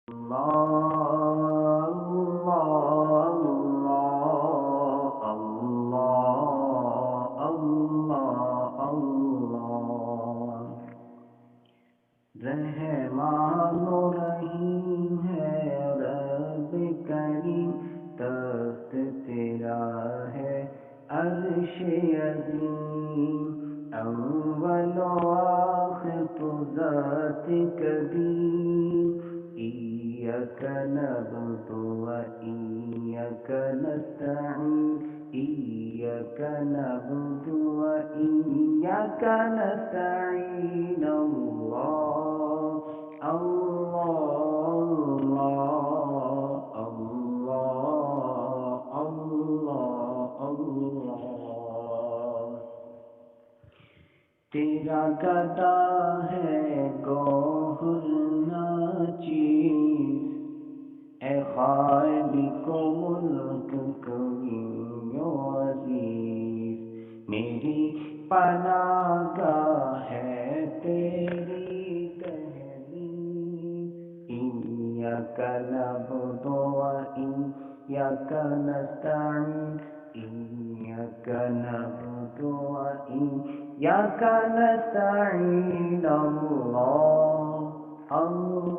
اللہ اللہ اللہ اللہ اللہ رحمان و رحیم ہے رب کریم تخت تیرا ہے عرش عظیم اول و آخر تو ذات قدیم ایاک نعبد و ایاک نستعین ایاک نعبد و ایاک نستعین اللہ اللہ اللہ اللہ اللہ تیرا گدا ہے گوہر ناچیز اے خالق و ملک کوی و عزیز میری پناہ گاہ ہے تیری تحریر ایاک نعبد و ایاک نستعین ایاک نعبد و ایاک نستعین اللہ اللہ